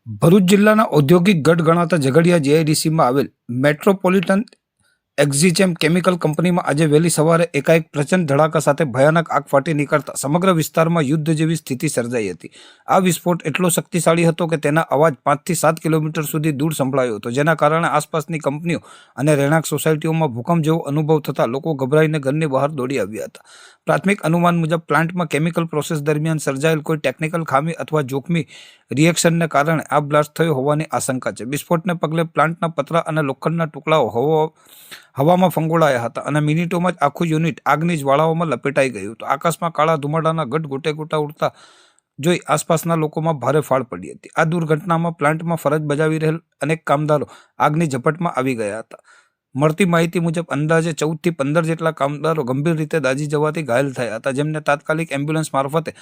ભરૂચ જિલ્લાના ઔદ્યોગિક ગઢ ગણાતા ઝઘડિયા જીઆઈડીસીમાં આવેલ મેટ્રોપોલિટન એક્ઝિચેમ કેમિકલ કંપનીમાં આજે વહેલી સવારે એકાએક પ્રચંડ ધડાકા સાથે ભયાનક આગ ફાટી નીકળતા સમગ્ર વિસ્તારમાં યુદ્ધ જેવી સ્થિતિ સર્જાઈ હતી. આ વિસ્ફોટ એટલો શક્તિશાળી હતો કે તેના અવાજ 5 થી 7 કિલોમીટર સુધી દૂર સંભળાયો હતો, જેના કારણે આસપાસની કંપનીઓ અને રહેણાંક સોસાયટીઓમાં ભૂકંપ જેવો અનુભવ થતાં લોકો ગભરાઈને ઘરની બહાર દોડી આવ્યા હતા. પ્રાથમિક અનુમાન મુજબ પ્લાન્ટમાં કેમિકલ પ્રોસેસ દરમિયાન સર્જાયેલ કોઈ ટેકનિકલ ખામી અથવા જોખમી રિએક્શનને કારણે આ બ્લાસ્ટ થયો હોવાની આશંકા છે. વિસ્ફોટને પગલે પ્લાન્ટના પતરા અને લોખંડના ટુકડાઓ હવામાં ફંગોળાયા હતા અને મિનિટોમાં જ આખું યુનિટ આગની જ્વાળાઓમાં લપેટાઈ ગયું હતું. આકાશમાં કાળા ધુમાડાના ગોટા ઉડતા જોઈ આસપાસના લોકોમાં ભારે ફાળ પડી હતી. આ દુર્ઘટનામાં પ્લાન્ટમાં ફરજ બજાવી રહેલ અનેક કામદારો આગની ઝપટમાં આવી ગયા હતા. મળતી માહિતી મુજબ અંદાજે 14 થી 15 જેટલા કામદારો ગંભીર રીતે દાઝી જવાથી ઘાયલ થયા હતા, જેમને તાત્કાલિક એમ્બ્યુલન્સ મારફતે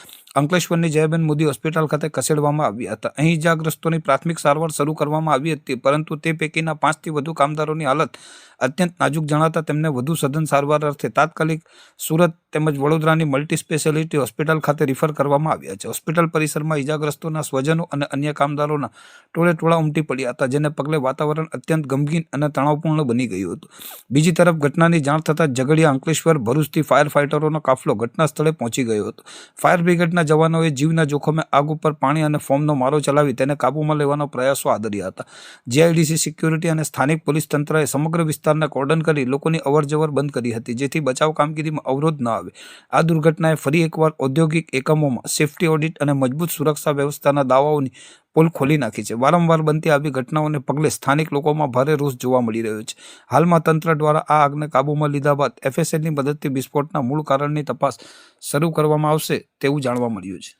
અંકલેશ્વરની જયાબેન મોદી હોસ્પિટલ ખાતે ખસેડવામાં આવ્યા હતા. અહીં ઇજાગ્રસ્તોની પ્રાથમિક સારવાર શરૂ કરવામાં આવી હતી, પરંતુ તે પૈકીના 5 થી વધુ કામદારોની હાલત અત્યંત નાજુક જણાતા તેમને વધુ સઘન સારવાર અર્થે તાત્કાલિક સુરત તેમજ વડોદરાની મલ્ટી સ્પેશિયાલિટી હોસ્પિટલ ખાતે રિફર કરવામાં આવ્યા છે. હોસ્પિટલ પરિસરમાં ઇજાગ્રસ્તોના સ્વજનો અને અન્ય કામદારોના ટોળે ઉમટી પડ્યા હતા, જેને પગલે વાતાવરણ અત્યંત ગમગીન અને તણાવપૂર્ણ બની ગયું હતું. બીજી તરફ ઘટનાની જાણ થતાં ઝઘડિયા, અંકલેશ્વર, ભરૂચથી ફાયર ફાઇટરોનો કાફલો ઘટના સ્થળે પહોંચી ગયો હતો. ફાયર બ્રિગેડના જવાનોએ જીવના જોખમે આગ ઉપર પાણી અને ફોમનો મારો ચલાવી તેને કાબૂમાં લેવાનો પ્રયાસો આદર્યા હતા. જીઆઈડીસી સિક્યુરિટી અને સ્થાનિક પોલીસ તંત્રએ સમગ્ર વિસ્તારને કોર્ડન કરી લોકોની અવરજવર બંધ કરી હતી, જેથી બચાવ કામગીરીમાં અવરોધ ન આવે. આ દુર્ઘટનાએ ફરી એકવાર ઔદ્યોગિક એકમોમાં સેફ્ટી ઓડિટ અને મજબૂત સુરક્ષા વ્યવસ્થાના દાવાઓની પોલ ખોલી નાખી છે. વારંવાર બનતી આવી ઘટનાઓને પગલે સ્થાનિક લોકોમાં ભારે રોષ જોવા મળી રહ્યો છે. હાલમાં તંત્ર દ્વારા આ આગને કાબૂમાં લીધા બાદ એફએસએલની મદદથી વિસ્ફોટના મૂળ કારણની તપાસ શરૂ કરવામાં આવશે તેવું જાણવા મળ્યું છે.